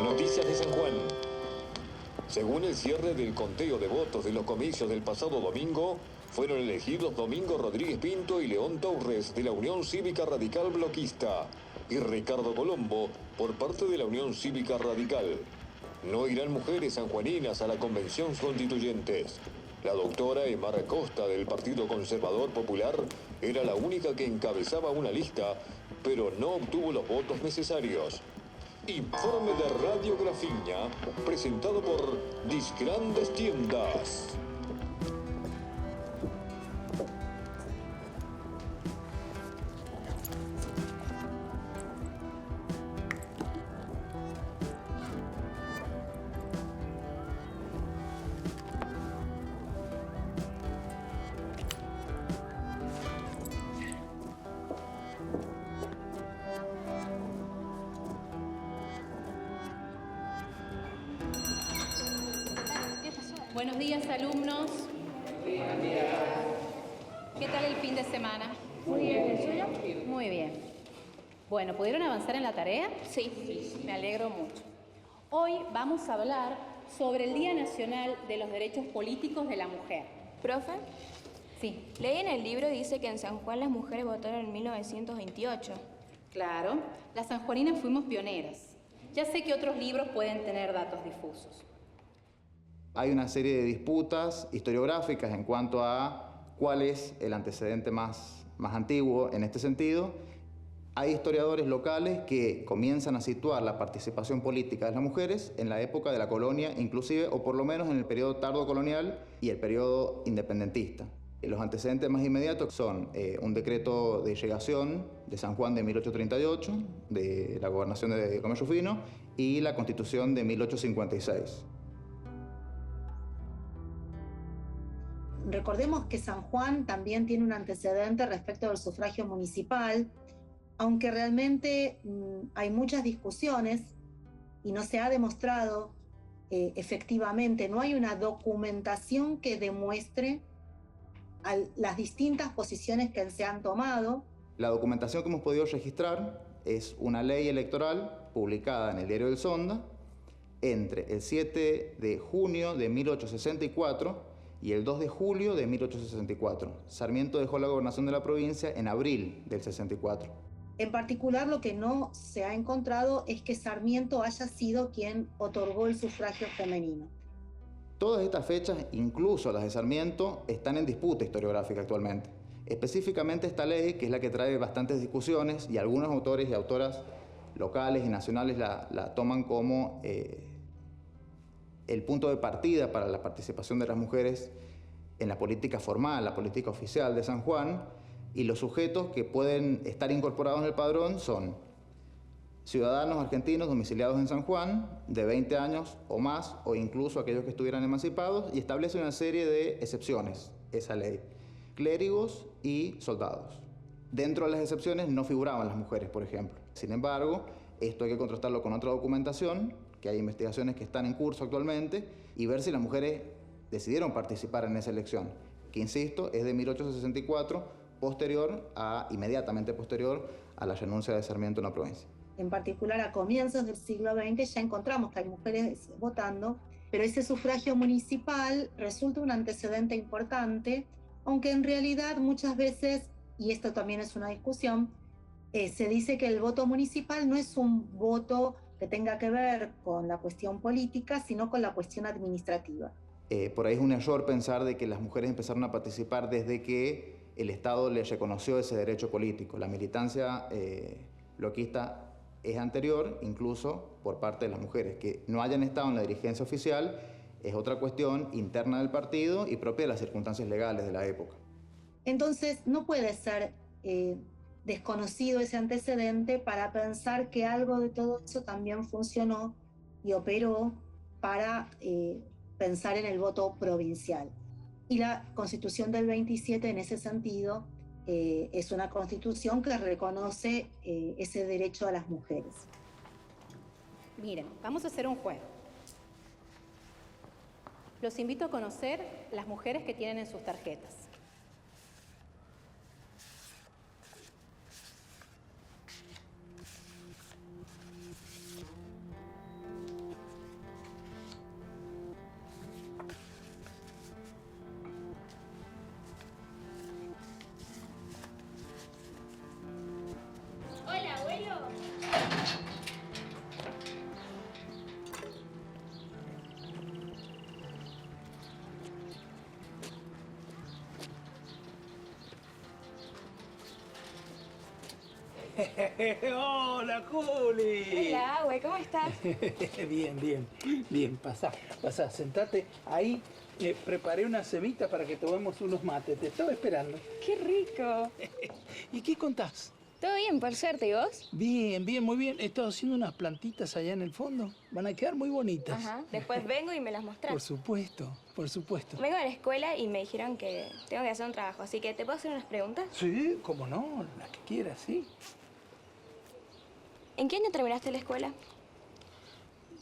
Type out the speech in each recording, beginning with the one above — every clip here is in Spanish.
Noticias de San Juan. Según el cierre del conteo de votos de los comicios del pasado domingo, fueron elegidos Domingo Rodríguez Pinto y León Torres de la Unión Cívica Radical Bloquista y Ricardo Colombo por parte de la Unión Cívica Radical. No irán mujeres sanjuaninas a la convención constituyentes. La doctora Emar Acosta del Partido Conservador Popular era la única que encabezaba una lista, pero no obtuvo los votos necesarios. Informe de Radio Grafiña, presentado por Disgrandes Tiendas. Buenos días, alumnos. Buenos días. ¿Qué tal el fin de semana? Muy bien, ¿el suyo? Muy bien. Bueno, ¿pudieron avanzar en la tarea? Sí. Me alegro mucho. Hoy vamos a hablar sobre el Día Nacional de los Derechos Políticos de la Mujer. ¿Profe? Sí. Leí en el libro, dice que en San Juan las mujeres votaron en 1928. Claro, las sanjuaninas fuimos pioneras. Ya sé que otros libros pueden tener datos difusos. Hay una serie de disputas historiográficas en cuanto a cuál es el antecedente más antiguo en este sentido. Hay historiadores locales que comienzan a situar la participación política de las mujeres en la época de la colonia, inclusive, o por lo menos en el periodo tardo-colonial y el periodo independentista. Los antecedentes más inmediatos son un decreto de llegación de San Juan de 1838, de la gobernación de Comercio Fino, y la Constitución de 1856. Recordemos que San Juan también tiene un antecedente respecto del sufragio municipal, aunque realmente hay muchas discusiones y no se ha demostrado efectivamente, no hay una documentación que demuestre las distintas posiciones que se han tomado. La documentación que hemos podido registrar es una ley electoral publicada en el Diario del Sonda entre el 7 de junio de 1864 y el 2 de julio de 1864. Sarmiento dejó la gobernación de la provincia en abril del 64. En particular, lo que no se ha encontrado es que Sarmiento haya sido quien otorgó el sufragio femenino. Todas estas fechas, incluso las de Sarmiento, están en disputa historiográfica actualmente. Específicamente esta ley, que es la que trae bastantes discusiones, y algunos autores y autoras locales y nacionales la toman como el punto de partida para la participación de las mujeres en la política formal, la política oficial de San Juan, y los sujetos que pueden estar incorporados en el padrón son ciudadanos argentinos domiciliados en San Juan, de 20 años o más, o incluso aquellos que estuvieran emancipados, y establece una serie de excepciones, esa ley: clérigos y soldados. Dentro de las excepciones no figuraban las mujeres, por ejemplo. Sin embargo, esto hay que contrastarlo con otra documentación, que hay investigaciones que están en curso actualmente, y ver si las mujeres decidieron participar en esa elección, que, insisto, es de 1864, inmediatamente posterior a la renuncia de Sarmiento en la provincia. En particular, a comienzos del siglo XX ya encontramos que hay mujeres votando pero ese sufragio municipal resulta un antecedente importante, aunque en realidad muchas veces, y esto también es una discusión, se dice que el voto municipal no es un voto que tenga que ver con la cuestión política, sino con la cuestión administrativa. Por ahí es un error pensar de que las mujeres empezaron a participar desde que el Estado les reconoció ese derecho político. La militancia bloquista es anterior, incluso por parte de las mujeres. Que no hayan estado en la dirigencia oficial es otra cuestión interna del partido y propia de las circunstancias legales de la época. Entonces, no puede ser desconocido ese antecedente para pensar que algo de todo eso también funcionó y operó para pensar en el voto provincial. Y la Constitución del 27 en ese sentido es una constitución que reconoce ese derecho a las mujeres. Miren, vamos a hacer un juego. Los invito a conocer las mujeres que tienen en sus tarjetas. Hola, abuelo. Hola, Juli. Hola, abue, ¿cómo estás? Bien, pasá, sentate ahí. Preparé una cebita para que tomemos unos mates. Te estaba esperando. ¡Qué rico! ¿Y qué contás? Todo bien, por suerte, ¿y vos? Bien, muy bien. He estado haciendo unas plantitas allá en el fondo. Van a quedar muy bonitas. Ajá. Después vengo y me las mostrás. Por supuesto. Vengo de la escuela y me dijeron que tengo que hacer un trabajo, así que ¿te puedo hacer unas preguntas? Sí, cómo no, las que quieras, sí. ¿En qué año terminaste la escuela?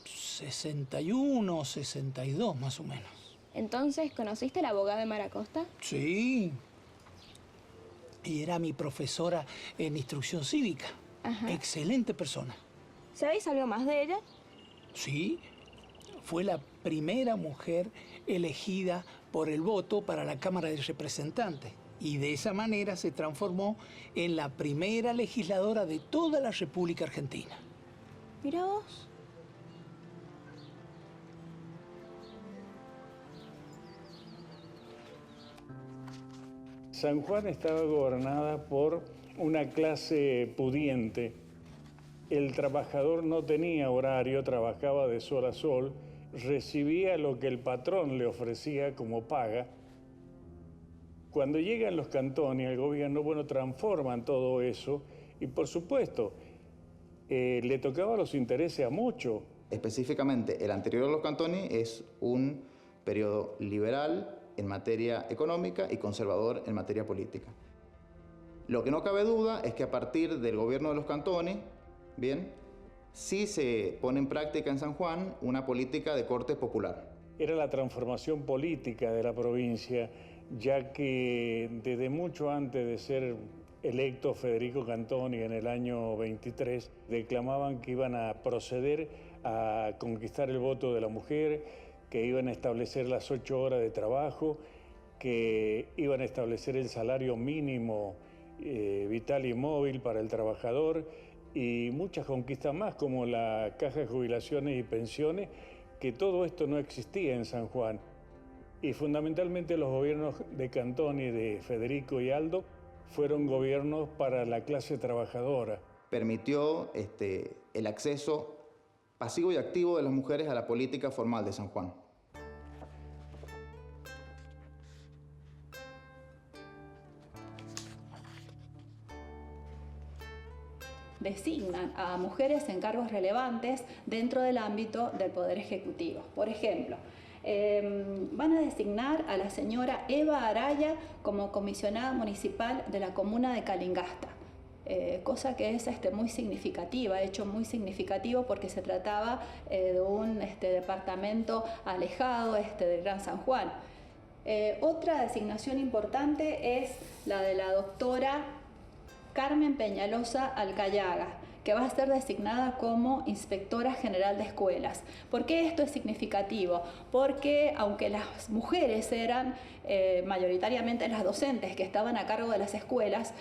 61, 62 más o menos. Entonces, ¿conociste a la abogada de Maracosta? Sí. Y era mi profesora en instrucción cívica. Ajá. Excelente persona. ¿Sabéis algo más de ella? Sí. Fue la primera mujer elegida por el voto para la Cámara de Representantes. Y de esa manera se transformó en la primera legisladora de toda la República Argentina. Mira vos. San Juan estaba gobernada por una clase pudiente. El trabajador no tenía horario, trabajaba de sol a sol, recibía lo que el patrón le ofrecía como paga. Cuando llegan los cantones, el gobierno, transforman todo eso y, por supuesto, le tocaba los intereses a muchos. Específicamente, el anterior a los cantones es un periodo liberal en materia económica y conservador en materia política. Lo que no cabe duda es que a partir del gobierno de los cantones, bien, sí se pone en práctica en San Juan una política de corte popular. Era la transformación política de la provincia, ya que desde mucho antes de ser electo Federico Cantoni en el año 23, declamaban que iban a proceder a conquistar el voto de la mujer, que iban a establecer las 8 horas de trabajo, que iban a establecer el salario mínimo vital y móvil para el trabajador y muchas conquistas más, como la Caja de Jubilaciones y Pensiones, que todo esto no existía en San Juan. Y fundamentalmente los gobiernos de Cantoni, de Federico y Aldo, fueron gobiernos para la clase trabajadora. Permitió el acceso pasivo y activo de las mujeres a la política formal de San Juan. Designan a mujeres en cargos relevantes dentro del ámbito del Poder Ejecutivo. Por ejemplo, van a designar a la señora Eva Araya como comisionada municipal de la comuna de Calingasta. Cosa que es muy significativa, hecho muy significativo porque se trataba de un departamento alejado del Gran San Juan. Otra designación importante es la de la doctora Carmen Peñalosa Alcayaga, que va a ser designada como inspectora general de escuelas. ¿Por qué esto es significativo? Porque aunque las mujeres eran mayoritariamente las docentes que estaban a cargo de las escuelas,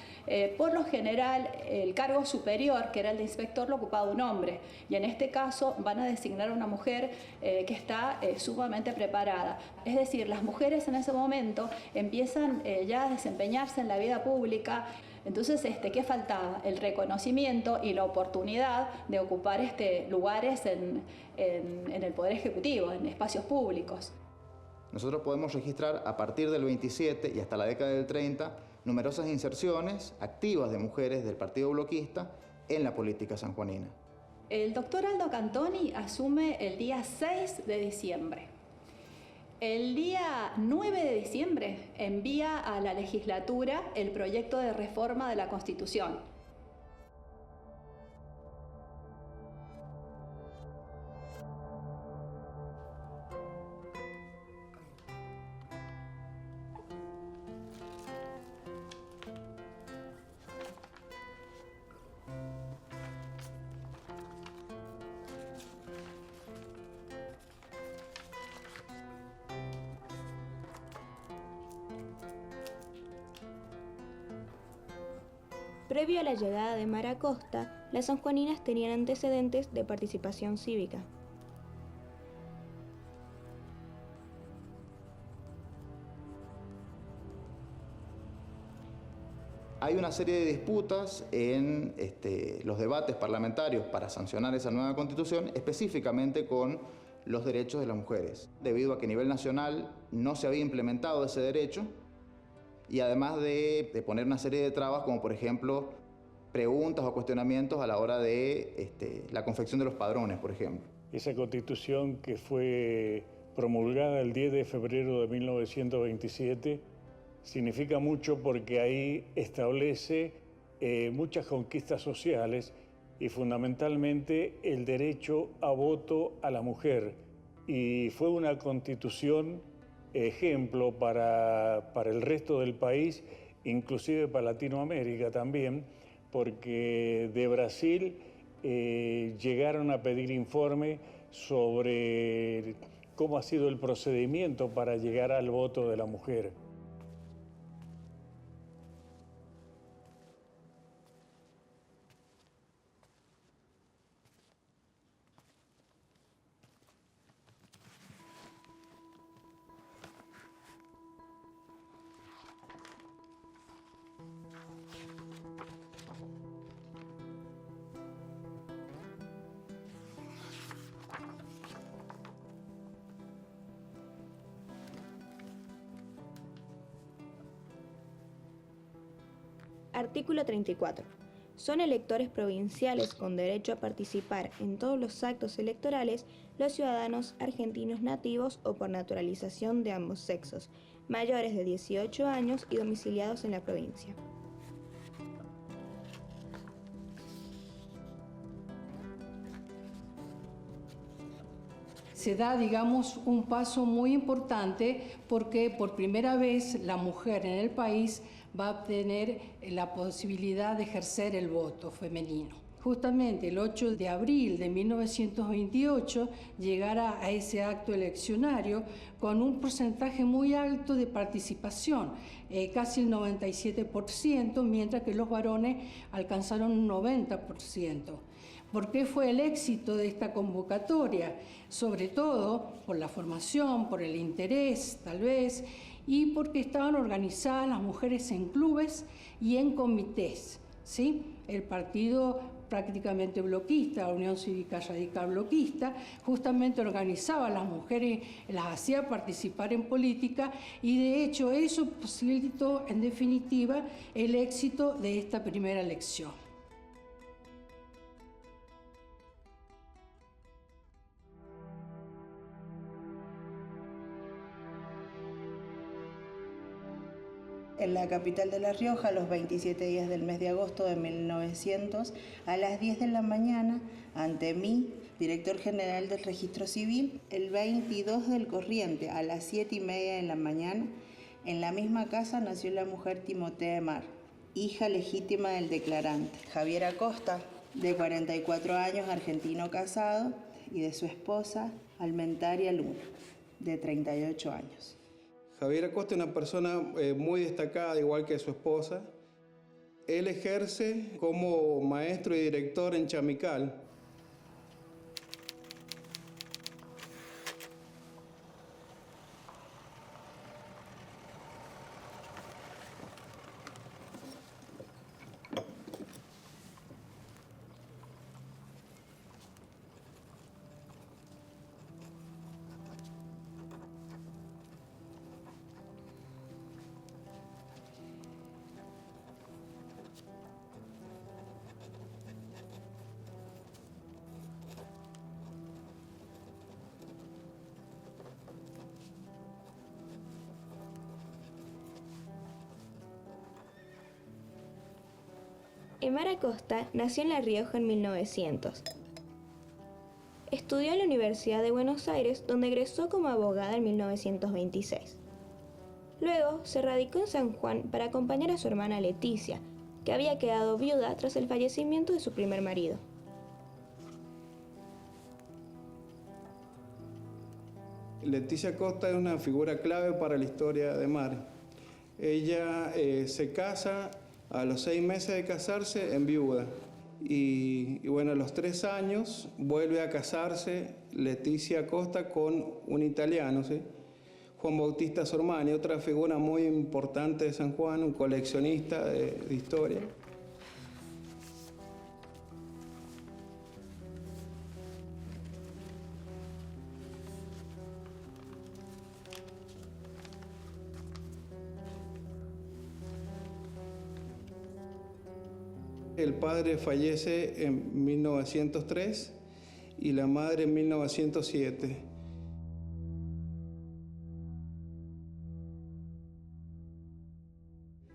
por lo general el cargo superior, que era el de inspector, lo ocupaba un hombre. Y en este caso van a designar a una mujer que está sumamente preparada. Es decir, las mujeres en ese momento empiezan ya a desempeñarse en la vida pública. Entonces, ¿qué faltaba? El reconocimiento y la oportunidad de ocupar lugares en el Poder Ejecutivo, en espacios públicos. Nosotros podemos registrar a partir del 27 y hasta la década del 30 numerosas inserciones activas de mujeres del Partido Bloquista en la política sanjuanina. El doctor Aldo Cantoni asume el día 6 de diciembre. El día 9 de diciembre envía a la legislatura el proyecto de reforma de la Constitución. Previo a la llegada de Mar Acosta, las sanjuaninas tenían antecedentes de participación cívica. Hay una serie de disputas en los debates parlamentarios para sancionar esa nueva constitución, específicamente con los derechos de las mujeres, debido a que a nivel nacional no se había implementado ese derecho, y además de poner una serie de trabas, como por ejemplo preguntas o cuestionamientos a la hora de la confección de los padrones, por ejemplo. Esa constitución que fue promulgada el 10 de febrero de 1927 significa mucho porque ahí establece muchas conquistas sociales y fundamentalmente el derecho a voto a la mujer. Y fue una constitución ejemplo para el resto del país, inclusive para Latinoamérica también, porque de Brasil llegaron a pedir informe sobre cómo ha sido el procedimiento para llegar al voto de la mujer. Artículo 34. Son electores provinciales con derecho a participar en todos los actos electorales los ciudadanos argentinos nativos o por naturalización de ambos sexos, mayores de 18 años y domiciliados en la provincia. Se da, digamos, un paso muy importante porque por primera vez la mujer en el país va a tener la posibilidad de ejercer el voto femenino. Justamente el 8 de abril de 1928 llegará a ese acto eleccionario con un porcentaje muy alto de participación, casi el 97%, mientras que los varones alcanzaron un 90%. ¿Por qué fue el éxito de esta convocatoria? Sobre todo por la formación, por el interés, tal vez, y porque estaban organizadas las mujeres en clubes y en comités, ¿sí? El partido prácticamente bloquista, la Unión Cívica Radical Bloquista, justamente organizaba a las mujeres, las hacía participar en política y de hecho eso posibilitó en definitiva el éxito de esta primera elección. En la capital de La Rioja, los 27 días del mes de agosto de 1900, a las 10 de la mañana, ante mí, director general del Registro Civil, el 22 del corriente, a las 7:30 de la mañana, en la misma casa nació la mujer Timotea de Mar, hija legítima del declarante. Javier Acosta, de 44 años, argentino casado, y de su esposa, Almentaria Luna, de 38 años. Javier Acosta es una persona muy destacada, igual que su esposa. Él ejerce como maestro y director en Chamical. Emar Acosta nació en La Rioja en 1900. Estudió en la Universidad de Buenos Aires, donde egresó como abogada en 1926. Luego se radicó en San Juan para acompañar a su hermana Leticia, que había quedado viuda tras el fallecimiento de su primer marido. Leticia Acosta es una figura clave para la historia de Emar. Ella se casa a los 6 meses de casarse en viuda. Y bueno, a los 3 años vuelve a casarse Leticia Acosta con un italiano, ¿sí? Juan Bautista Sormani, otra figura muy importante de San Juan, un coleccionista de historia. El padre fallece en 1903 y la madre en 1907.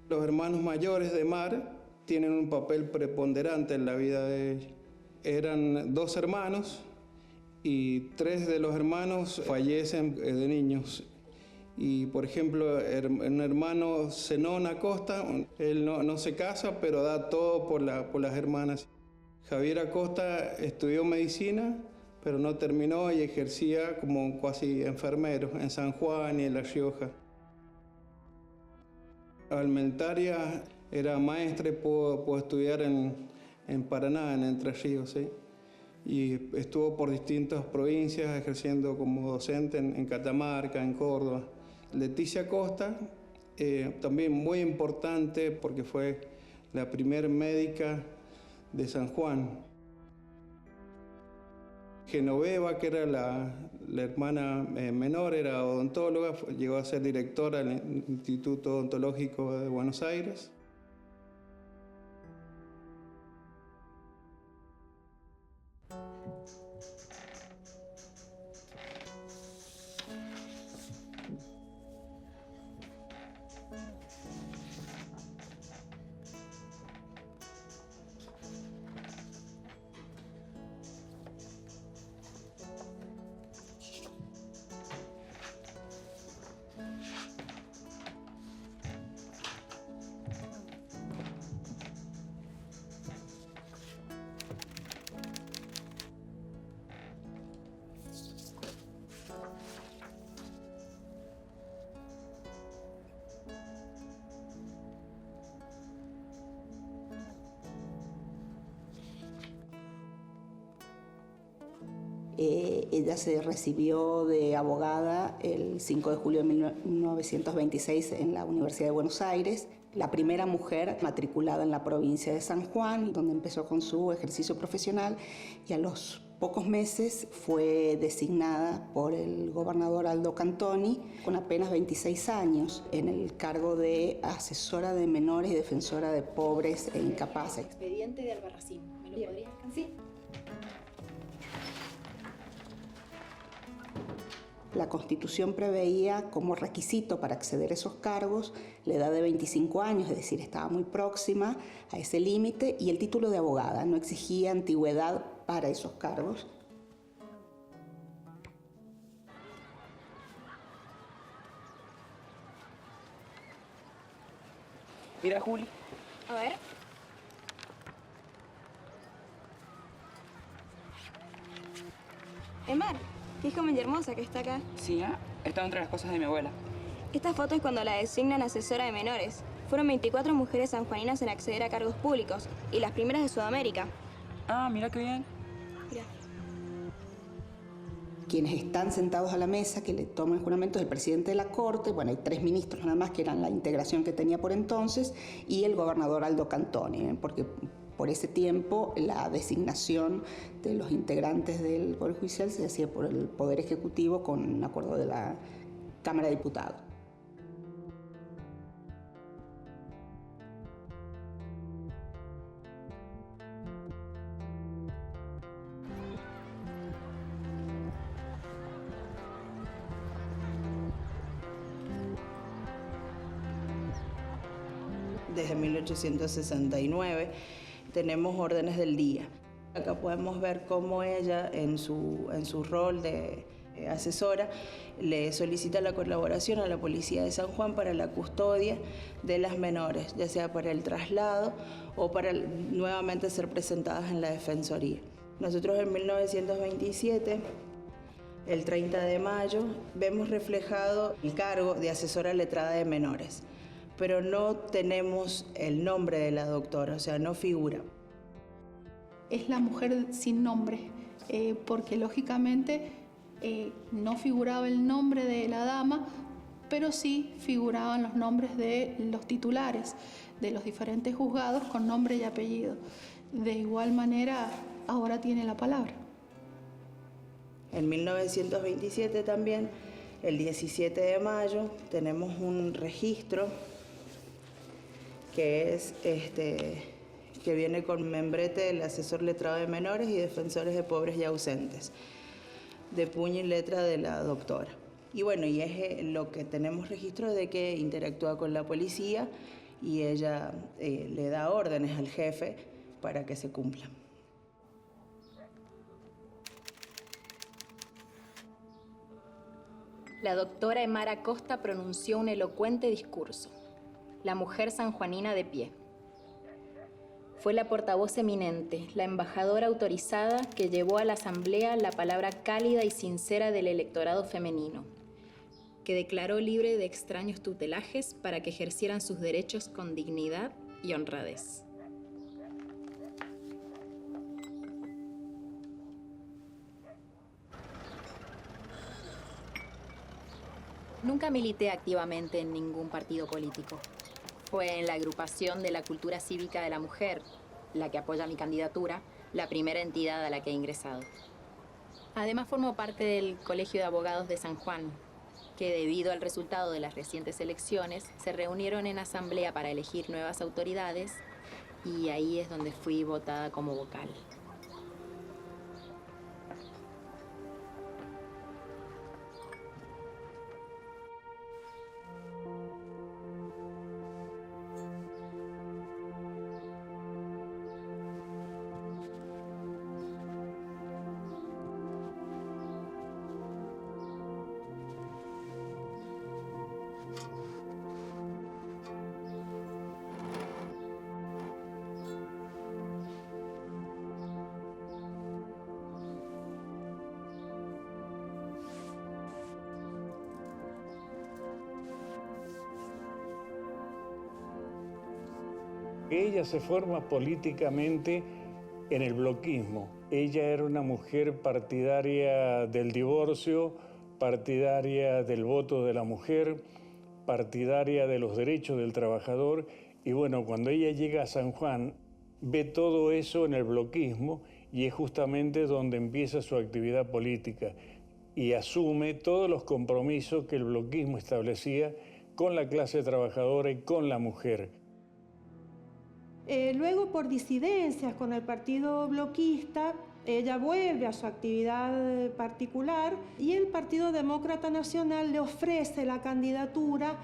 Los hermanos mayores de Emar tienen un papel preponderante en la vida de ella. Eran 2 hermanos y 3 de los hermanos fallecen de niños. Y, por ejemplo, un hermano, Zenón Acosta, él no se casa, pero da todo por las hermanas. Javier Acosta estudió medicina, pero no terminó y ejercía como casi enfermero en San Juan y en La Rioja. Almentaria era maestra y pudo estudiar en Paraná, en Entre Ríos, ¿sí? Y estuvo por distintas provincias ejerciendo como docente en Catamarca, en Córdoba. Leticia Acosta, también muy importante porque fue la primer médica de San Juan. Genoveva, que era la hermana menor, era odontóloga, llegó a ser directora del Instituto Odontológico de Buenos Aires. Ella se recibió de abogada el 5 de julio de 1926 en la Universidad de Buenos Aires, la primera mujer matriculada en la provincia de San Juan, donde empezó con su ejercicio profesional, y a los pocos meses fue designada por el gobernador Aldo Cantoni con apenas 26 años en el cargo de asesora de menores y defensora de pobres e incapaces. Expediente de Albarracín. ¿Me lo podrías alcanzar? Sí. La Constitución preveía como requisito para acceder a esos cargos la edad de 25 años, es decir, estaba muy próxima a ese límite, y el título de abogada no exigía antigüedad para esos cargos. Mira, Juli. A ver. Emar, qué joven y hermosa que está acá. Sí, está entre las cosas de mi abuela. Esta foto es cuando la designan asesora de menores. Fueron 24 mujeres sanjuaninas en acceder a cargos públicos y las primeras de Sudamérica. Ah, mira qué bien. Mira. Quienes están sentados a la mesa, que le toman el juramento, es el presidente de la Corte, bueno, hay 3 ministros nada más, que eran la integración que tenía por entonces, y el gobernador Aldo Cantoni, porque por ese tiempo la designación de los integrantes del Poder Judicial se hacía por el Poder Ejecutivo con un acuerdo de la Cámara de Diputados. Desde 1869 tenemos órdenes del día. Acá podemos ver cómo ella, en su rol de asesora, le solicita la colaboración a la Policía de San Juan para la custodia de las menores, ya sea para el traslado o para nuevamente ser presentadas en la Defensoría. Nosotros en 1927, el 30 de mayo, vemos reflejado el cargo de asesora letrada de menores, pero no tenemos el nombre de la doctora, o sea, no figura. Es la mujer sin nombre, porque lógicamente no figuraba el nombre de la dama, pero sí figuraban los nombres de los titulares de los diferentes juzgados con nombre y apellido. De igual manera, ahora tiene la palabra. En 1927 también, el 17 de mayo, tenemos un registro que es que viene con membrete del asesor letrado de menores y defensores de pobres y ausentes, de puño y letra de la doctora. Y bueno, y es lo que tenemos registro de que interactúa con la policía y ella le da órdenes al jefe para que se cumplan. La doctora Emar Acosta pronunció un elocuente discurso. La mujer sanjuanina de pie. Fue la portavoz eminente, la embajadora autorizada que llevó a la asamblea la palabra cálida y sincera del electorado femenino, que declaró libre de extraños tutelajes para que ejercieran sus derechos con dignidad y honradez. Nunca milité activamente en ningún partido político. Fue en la agrupación de la cultura cívica de la mujer, la que apoya mi candidatura, la primera entidad a la que he ingresado. Además formo parte del Colegio de Abogados de San Juan, que debido al resultado de las recientes elecciones, se reunieron en asamblea para elegir nuevas autoridades y ahí es donde fui votada como vocal. Ella se forma políticamente en el bloquismo. Ella era una mujer partidaria del divorcio, partidaria del voto de la mujer, partidaria de los derechos del trabajador. Y bueno, cuando ella llega a San Juan, ve todo eso en el bloquismo y es justamente donde empieza su actividad política y asume todos los compromisos que el bloquismo establecía con la clase trabajadora y con la mujer. Luego, por disidencias con el partido bloquista, ella vuelve a su actividad particular y el Partido Demócrata Nacional le ofrece la candidatura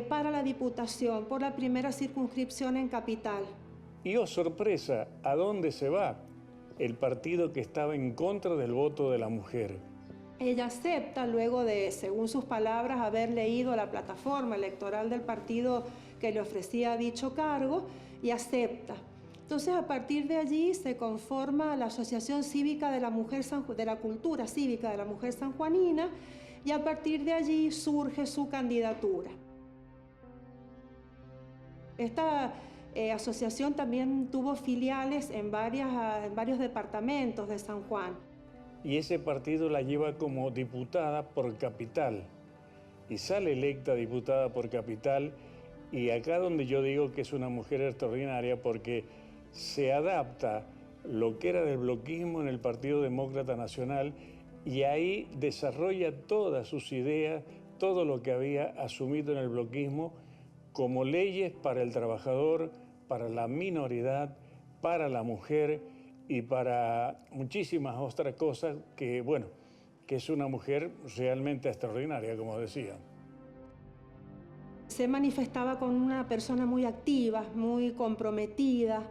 para la diputación por la primera circunscripción en Capital. Y oh sorpresa, ¿a dónde se va? El partido que estaba en contra del voto de la mujer. Ella acepta, luego de, según sus palabras, haber leído la plataforma electoral del partido que le ofrecía dicho cargo, y acepta. Entonces, a partir de allí se conforma la Asociación Cívica de la Mujer de la Cultura Cívica de la Mujer Sanjuanina, y a partir de allí surge su candidatura. Esta asociación también tuvo filiales en varios departamentos de San Juan. Y ese partido la lleva como diputada por Capital, y sale electa diputada por Capital, y acá donde yo digo que es una mujer extraordinaria porque se adapta lo que era del bloquismo en el Partido Demócrata Nacional y ahí desarrolla todas sus ideas, todo lo que había asumido en el bloquismo como leyes para el trabajador, para la minoridad, para la mujer y para muchísimas otras cosas que, bueno, que es una mujer realmente extraordinaria, como decía. Se manifestaba con una persona muy activa, muy comprometida,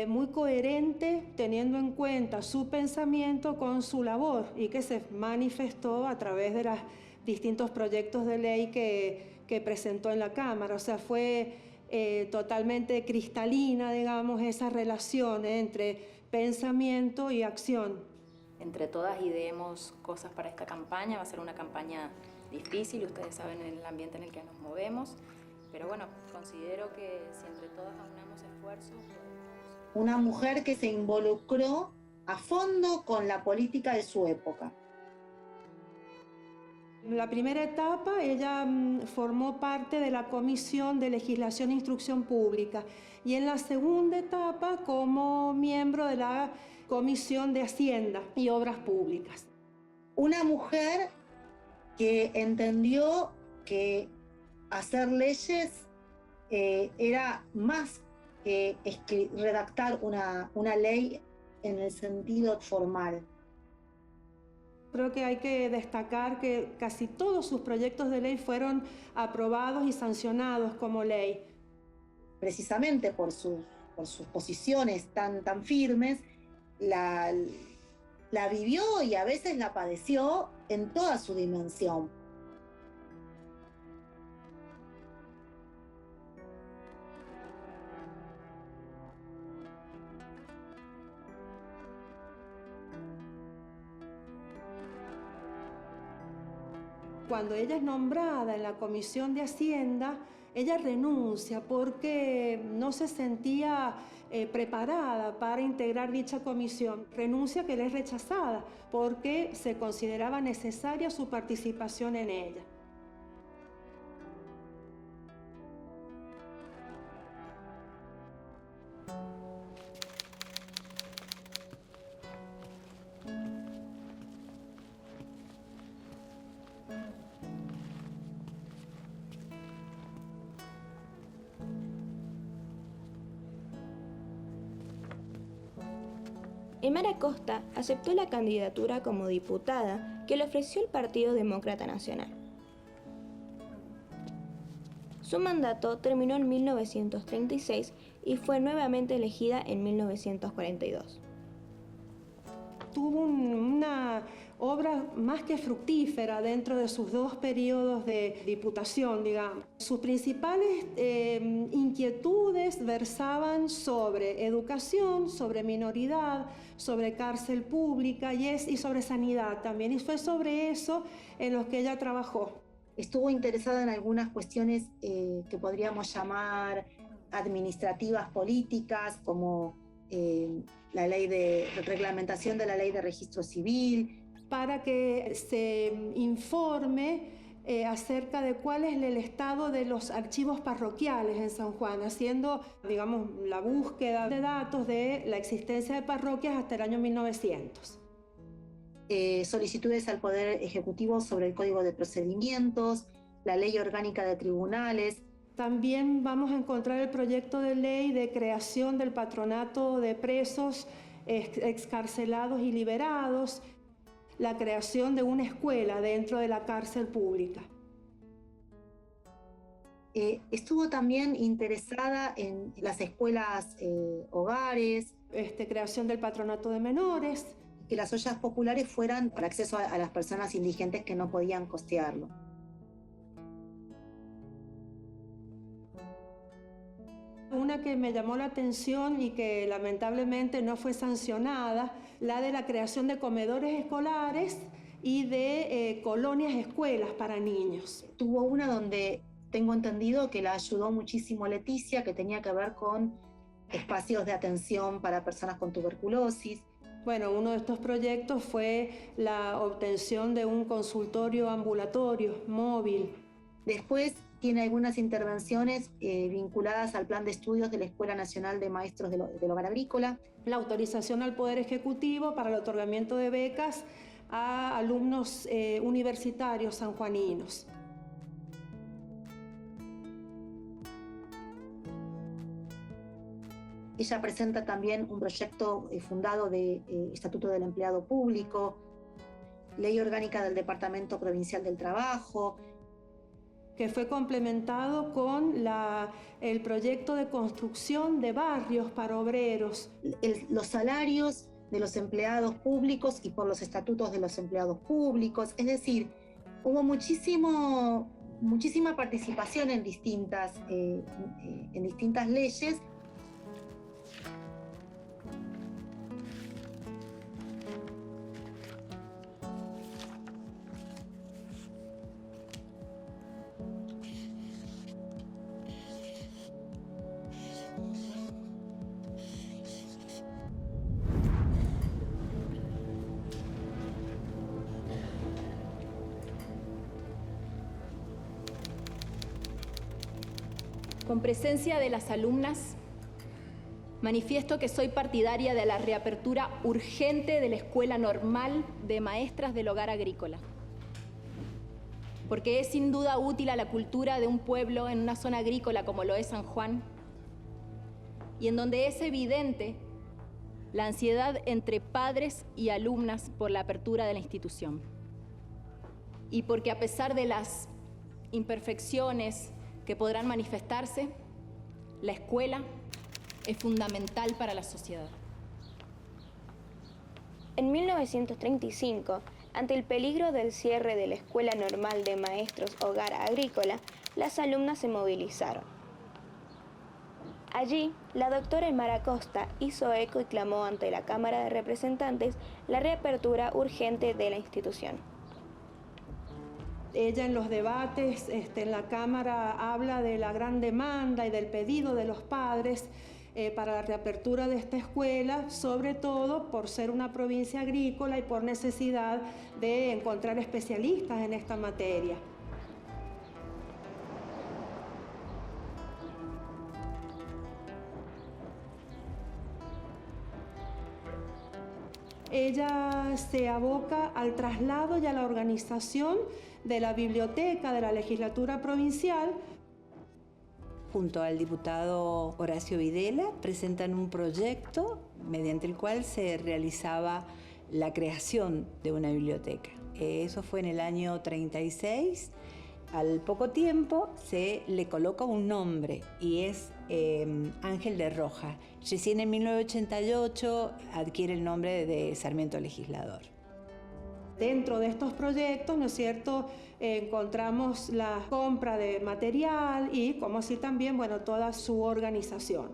muy coherente, teniendo en cuenta su pensamiento con su labor, y que se manifestó a través de los distintos proyectos de ley que presentó en la Cámara. O sea, fue totalmente cristalina, digamos, esa relación entre pensamiento y acción. Entre todas ideemos cosas para esta campaña. Va a ser una campaña difícil, ustedes saben el ambiente en el que nos movemos, pero bueno, considero que si entre todas aunamos esfuerzos... Una mujer que se involucró a fondo con la política de su época. En la primera etapa, ella formó parte de la Comisión de Legislación e Instrucción Pública, y en la segunda etapa como miembro de la Comisión de Hacienda y Obras Públicas. Una mujer que entendió que hacer leyes era más que redactar una ley en el sentido formal. Creo que hay que destacar que casi todos sus proyectos de ley fueron aprobados y sancionados como ley. Precisamente por sus posiciones tan firmes, la vivió y a veces la padeció en toda su dimensión. Cuando ella es nombrada en la Comisión de Hacienda, ella renuncia porque no se sentía preparada para integrar dicha comisión. Renuncia, que le es rechazada porque se consideraba necesaria su participación en ella. Emar Acosta aceptó la candidatura como diputada que le ofreció el Partido Demócrata Nacional. Su mandato terminó en 1936 y fue nuevamente elegida en 1942. Tuvo una obra más que fructífera dentro de sus dos periodos de diputación, digamos. Sus principales inquietudes versaban sobre educación, sobre minoridad, sobre cárcel pública y sobre sanidad también. Y fue sobre eso en los que ella trabajó. Estuvo interesada en algunas cuestiones que podríamos llamar administrativas políticas, como la ley de reglamentación de la ley de registro civil. Para que se informe acerca de cuál es el estado de los archivos parroquiales en San Juan, haciendo, digamos, la búsqueda de datos de la existencia de parroquias hasta el año 1900. Solicitudes al Poder Ejecutivo sobre el Código de Procedimientos, la Ley Orgánica de Tribunales. También vamos a encontrar el proyecto de ley de creación del patronato de presos excarcelados y liberados, la creación de una escuela dentro de la cárcel pública. Estuvo también interesada en las escuelas hogares. Creación del patronato de menores. Que las ollas populares fueran para acceso a las personas indigentes que no podían costearlo. Una que me llamó la atención y que lamentablemente no fue sancionada, la de la creación de comedores escolares y de colonias escuelas para niños. Tuvo una donde tengo entendido que la ayudó muchísimo Leticia, que tenía que ver con espacios de atención para personas con tuberculosis. Bueno, uno de estos proyectos fue la obtención de un consultorio ambulatorio móvil. Después tiene algunas intervenciones vinculadas al plan de estudios de la Escuela Nacional de Maestros del Hogar Agrícola. La autorización al Poder Ejecutivo para el otorgamiento de becas a alumnos universitarios sanjuaninos. Ella presenta también un proyecto fundado de Estatuto del Empleado Público, Ley Orgánica del Departamento Provincial del Trabajo, que fue complementado con el proyecto de construcción de barrios para obreros. Los salarios de los empleados públicos y por los estatutos de los empleados públicos, es decir, hubo muchísima participación en distintas leyes. Con presencia de las alumnas, manifiesto que soy partidaria de la reapertura urgente de la Escuela Normal de Maestras del Hogar Agrícola, porque es sin duda útil a la cultura de un pueblo en una zona agrícola como lo es San Juan, y en donde es evidente la ansiedad entre padres y alumnas por la apertura de la institución. Y porque a pesar de las imperfecciones que podrán manifestarse, la escuela es fundamental para la sociedad. En 1935, ante el peligro del cierre de la Escuela Normal de Maestros Hogar Agrícola, las alumnas se movilizaron. Allí, la doctora Elmara Costa hizo eco y clamó ante la Cámara de Representantes la reapertura urgente de la institución. Ella en los debates en la Cámara habla de la gran demanda y del pedido de los padres para la reapertura de esta escuela, sobre todo por ser una provincia agrícola y por necesidad de encontrar especialistas en esta materia. Ella se aboca al traslado y a la organización de la biblioteca de la legislatura provincial. Junto al diputado Horacio Videla presentan un proyecto mediante el cual se realizaba la creación de una biblioteca. Eso fue en el año 36. Al poco tiempo se le coloca un nombre y es Ángel de Roja. Recién en 1988 adquiere el nombre de Sarmiento Legislador. Dentro de estos proyectos, ¿no es cierto?, encontramos la compra de material y, como así también, bueno, toda su organización.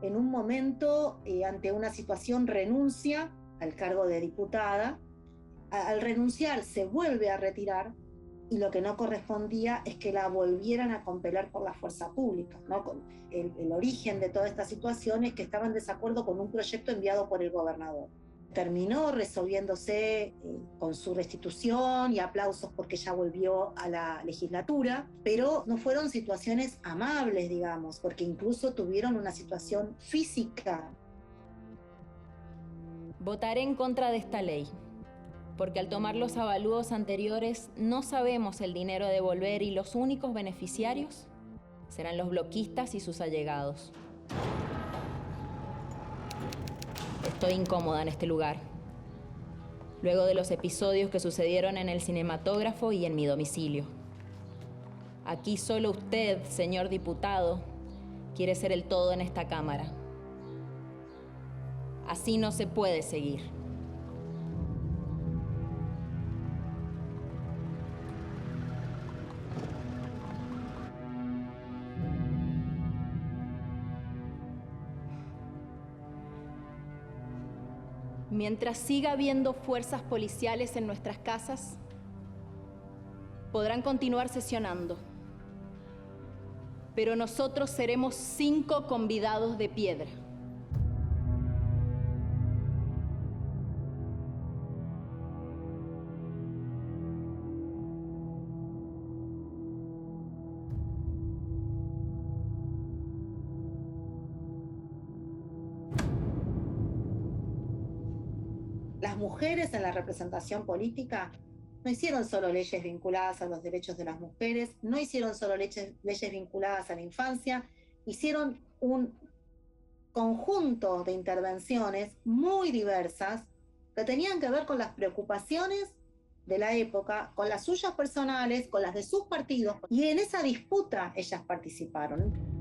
En un momento, ante una situación, renuncia al cargo de diputada. Al renunciar se vuelve a retirar y lo que no correspondía es que la volvieran a compeler por la fuerza pública, ¿no? El origen de toda esta situación es que estaba en desacuerdo con un proyecto enviado por el gobernador. Terminó resolviéndose con su restitución y aplausos porque ya volvió a la legislatura, pero no fueron situaciones amables, digamos, porque incluso tuvieron una situación física. Votaré en contra de esta ley, porque al tomar los avalúos anteriores no sabemos el dinero a devolver y los únicos beneficiarios serán los bloquistas y sus allegados. Estoy incómoda en este lugar, luego de los episodios que sucedieron en el cinematógrafo y en mi domicilio. Aquí solo usted, señor diputado, quiere ser el todo en esta Cámara. Así no se puede seguir. Mientras siga habiendo fuerzas policiales en nuestras casas, podrán continuar sesionando. Pero nosotros seremos 5 convidados de piedra. Las mujeres en la representación política no hicieron solo leyes vinculadas a los derechos de las mujeres, no hicieron solo leyes vinculadas a la infancia, hicieron un conjunto de intervenciones muy diversas que tenían que ver con las preocupaciones de la época, con las suyas personales, con las de sus partidos, y en esa disputa ellas participaron.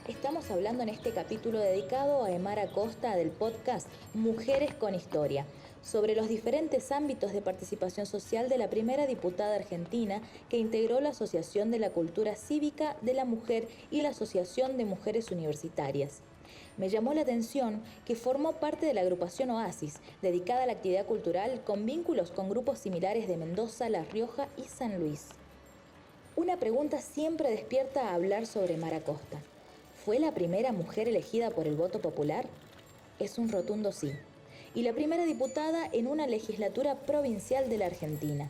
Estamos hablando en este capítulo dedicado a Emar Acosta del podcast Mujeres con Historia, sobre los diferentes ámbitos de participación social de la primera diputada argentina que integró la Asociación de la Cultura Cívica de la Mujer y la Asociación de Mujeres Universitarias. Me llamó la atención que formó parte de la agrupación Oasis, dedicada a la actividad cultural con vínculos con grupos similares de Mendoza, La Rioja y San Luis. Una pregunta siempre despierta a hablar sobre Emar Acosta. ¿Fue la primera mujer elegida por el voto popular? Es un rotundo sí. Y la primera diputada en una legislatura provincial de la Argentina.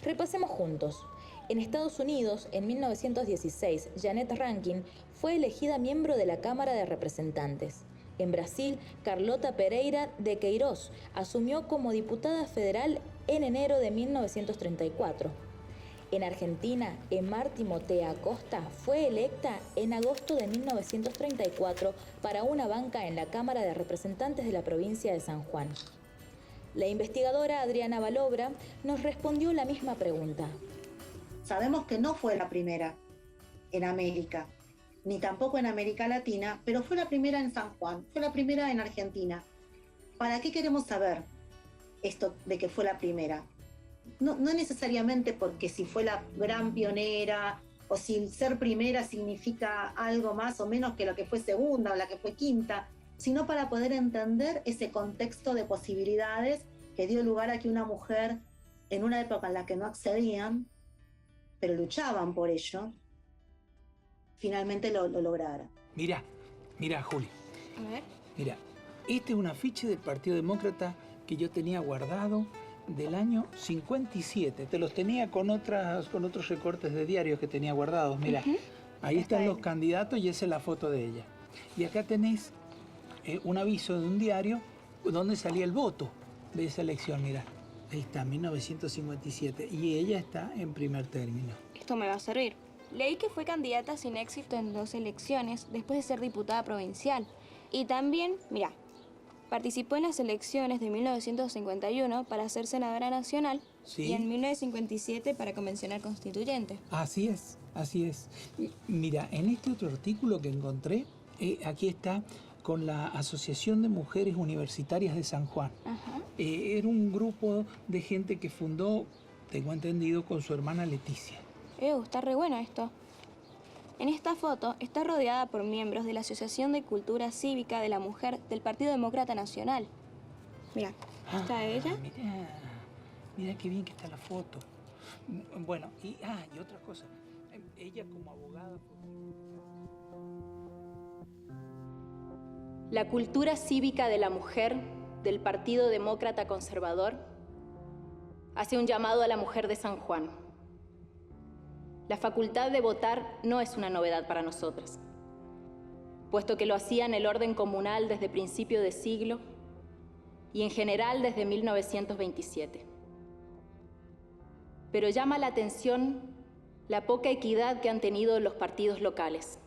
Repasemos juntos. En Estados Unidos, en 1916, Janet Rankin fue elegida miembro de la Cámara de Representantes. En Brasil, Carlota Pereira de Queiroz asumió como diputada federal en enero de 1934. En Argentina, Emar Timotea Acosta fue electa en agosto de 1934 para una banca en la Cámara de Representantes de la provincia de San Juan. La investigadora Adriana Balobra nos respondió la misma pregunta. Sabemos que no fue la primera en América, ni tampoco en América Latina, pero fue la primera en San Juan, fue la primera en Argentina. ¿Para qué queremos saber esto de que fue la primera? No necesariamente porque si fue la gran pionera o si ser primera significa algo más o menos que lo que fue segunda o la que fue quinta, sino para poder entender ese contexto de posibilidades que dio lugar a que una mujer, en una época en la que no accedían, pero luchaban por ello, finalmente lo lograra. Mira, Juli. A ver. Mira, este es un afiche del Partido Demócrata que yo tenía guardado del año 57. Te los tenía con otros recortes de diarios que tenía guardados. Mira, ahí están los candidatos y esa es la foto de ella. Y acá tenés un aviso de un diario donde salía el voto de esa elección. Mira, ahí está, 1957. Y ella está en primer término. Esto me va a servir. Leí que fue candidata sin éxito en 2 elecciones después de ser diputada provincial. Y también, mira, participó en las elecciones de 1951 para ser senadora nacional. Sí. Y en 1957 para convencional constituyente. Así es, así es. Mira, en este otro artículo que encontré, aquí está con la Asociación de Mujeres Universitarias de San Juan. Era un grupo de gente que fundó, tengo entendido, con su hermana Leticia. Está re bueno esto. En esta foto está rodeada por miembros de la Asociación de Cultura Cívica de la Mujer del Partido Demócrata Nacional. Mira, está ella. Mira qué bien que está la foto. Bueno, y otra cosa. Ella como abogada... La cultura cívica de la mujer del Partido Demócrata Conservador hace un llamado a la mujer de San Juan. La facultad de votar no es una novedad para nosotras, puesto que lo hacía en el orden comunal desde principio de siglo y en general desde 1927. Pero llama la atención la poca equidad que han tenido los partidos locales,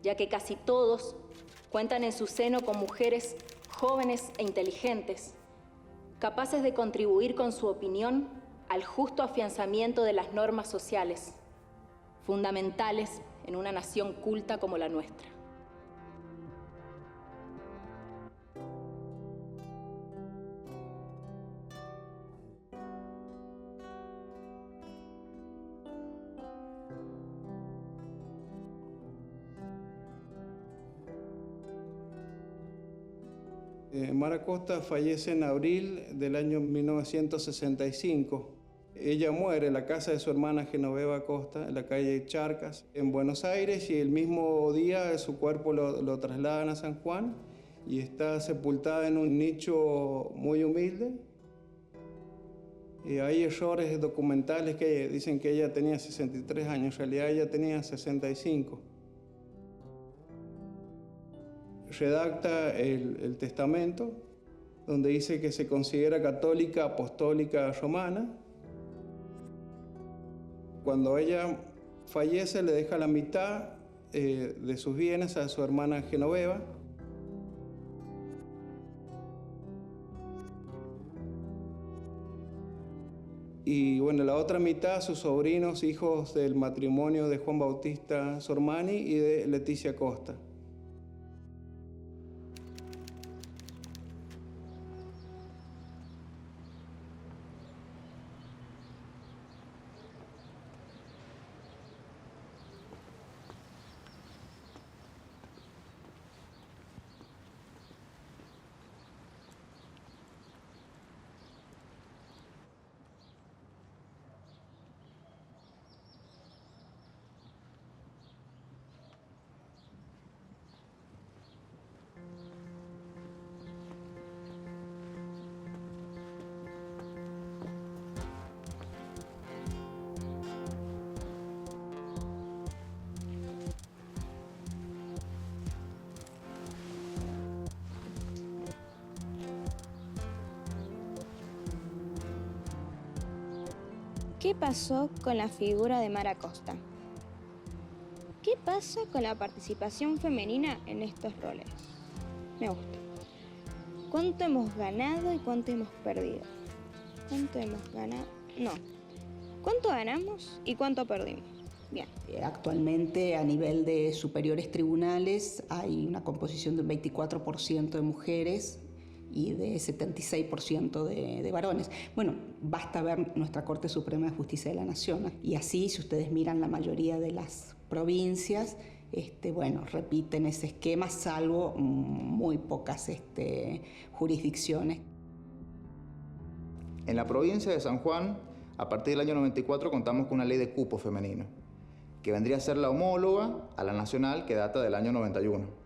ya que casi todos cuentan en su seno con mujeres jóvenes e inteligentes, capaces de contribuir con su opinión al justo afianzamiento de las normas sociales, fundamentales en una nación culta como la nuestra. Mara Costa fallece en abril del año 1965. Ella muere en la casa de su hermana Genoveva Costa, en la calle Charcas, en Buenos Aires, y el mismo día su cuerpo lo trasladan a San Juan y está sepultada en un nicho muy humilde. Hay errores documentales que dicen que ella tenía 63 años, en realidad ella tenía 65. Redacta el testamento, donde dice que se considera católica apostólica romana. Cuando ella fallece, le deja la mitad de sus bienes a su hermana Genoveva. Y bueno, la otra mitad a sus sobrinos, hijos del matrimonio de Juan Bautista Sormani y de Leticia Costa. ¿Qué pasó con la figura de Mara Costa? ¿Qué pasa con la participación femenina en estos roles? Me gusta. ¿Cuánto hemos ganado y cuánto hemos perdido? ¿Cuánto hemos ganado? No. ¿Cuánto ganamos y cuánto perdimos? Bien. Actualmente, a nivel de superiores tribunales, hay una composición del 24% de mujeres y de 76% de varones. Bueno, basta ver nuestra Corte Suprema de Justicia de la Nación. Y así, si ustedes miran la mayoría de las provincias, bueno, repiten ese esquema, salvo muy pocas jurisdicciones. En la provincia de San Juan, a partir del año 94, contamos con una ley de cupo femenino, que vendría a ser la homóloga a la nacional, que data del año 91.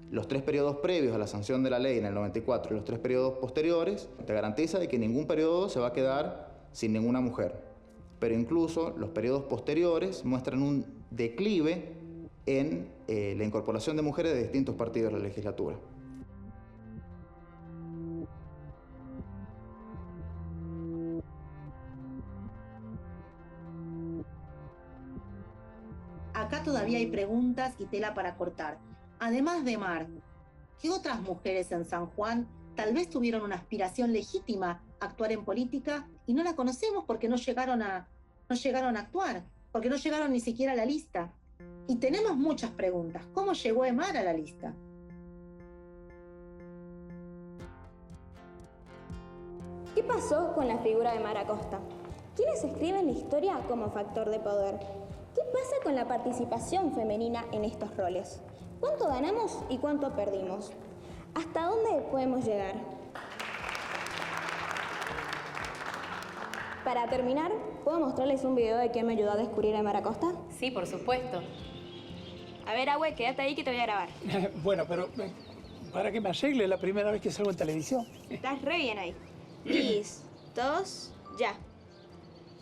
Los 3 periodos previos a la sanción de la ley en el 94 y los 3 periodos posteriores te garantiza de que ningún periodo se va a quedar sin ninguna mujer. Pero incluso los periodos posteriores muestran un declive en la incorporación de mujeres de distintos partidos de la legislatura. Acá todavía hay preguntas y tela para cortar. Además de Mar, ¿qué otras mujeres en San Juan tal vez tuvieron una aspiración legítima a actuar en política y no la conocemos porque no llegaron a actuar, porque no llegaron ni siquiera a la lista? Y tenemos muchas preguntas. ¿Cómo llegó Emar a la lista? ¿Qué pasó con la figura de Mara Costa? ¿Quiénes escriben la historia como factor de poder? ¿Qué pasa con la participación femenina en estos roles? ¿Cuánto ganamos y cuánto perdimos? ¿Hasta dónde podemos llegar? Para terminar, ¿puedo mostrarles un video de quién me ayudó a descubrir a Mara Costa? Sí, por supuesto. A ver, Agüe, quédate ahí que te voy a grabar. Bueno, pero para que me arregle la primera vez que salgo en televisión. Estás re bien ahí. 3, 2, ya.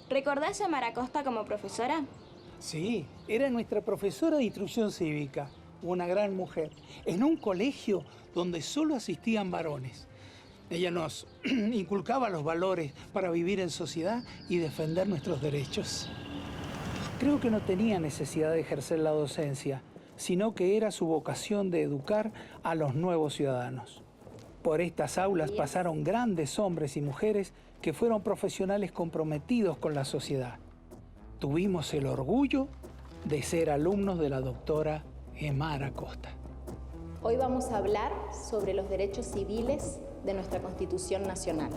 ¿Recordás a Mara Costa como profesora? Sí, era nuestra profesora de instrucción cívica, una gran mujer, en un colegio donde solo asistían varones. Ella nos inculcaba los valores para vivir en sociedad y defender nuestros derechos. Creo que no tenía necesidad de ejercer la docencia, sino que era su vocación de educar a los nuevos ciudadanos. Por estas aulas pasaron grandes hombres y mujeres que fueron profesionales comprometidos con la sociedad. Tuvimos el orgullo de ser alumnos de la doctora Emara Costa. Hoy vamos a hablar sobre los derechos civiles de nuestra Constitución Nacional.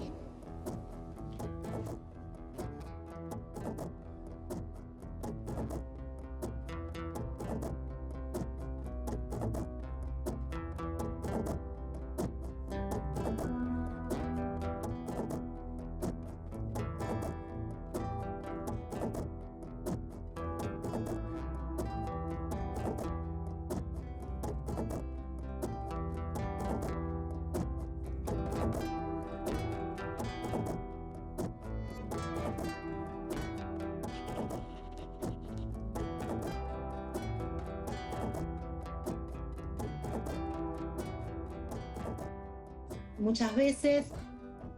Muchas veces,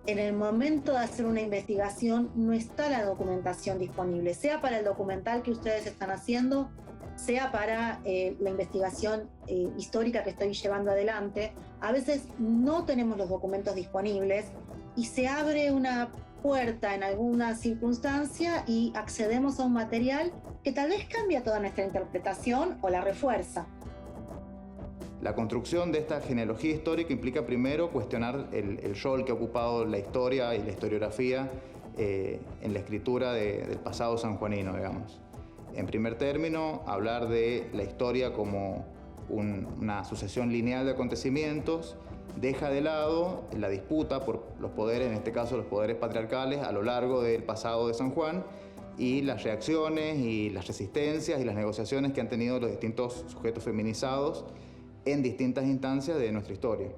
en el momento de hacer una investigación, no está la documentación disponible, sea para el documental que ustedes están haciendo, sea para la investigación histórica que estoy llevando adelante. A veces no tenemos los documentos disponibles y se abre una puerta en alguna circunstancia y accedemos a un material que tal vez cambia toda nuestra interpretación o la refuerza. La construcción de esta genealogía histórica implica primero cuestionar el rol que ha ocupado la historia y la historiografía en la escritura del pasado sanjuanino, digamos. En primer término, hablar de la historia como una sucesión lineal de acontecimientos deja de lado la disputa por los poderes, en este caso los poderes patriarcales, a lo largo del pasado de San Juan, y las reacciones y las resistencias y las negociaciones que han tenido los distintos sujetos feminizados en distintas instancias de nuestra historia.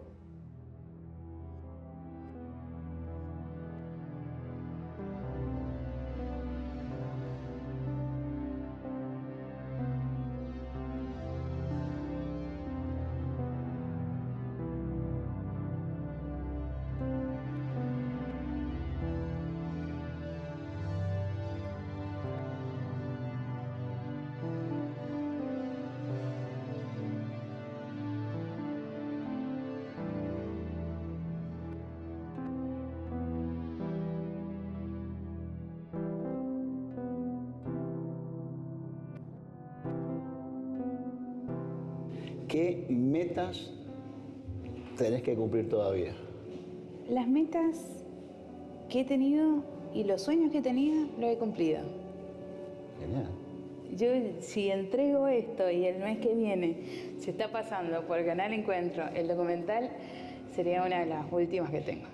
¿Qué metas tenés que cumplir todavía? Las metas que he tenido y los sueños que tenía, los he cumplido. Genial. Yo, si entrego esto y el mes que viene se está pasando por Canal Encuentro el documental, sería una de las últimas que tengo.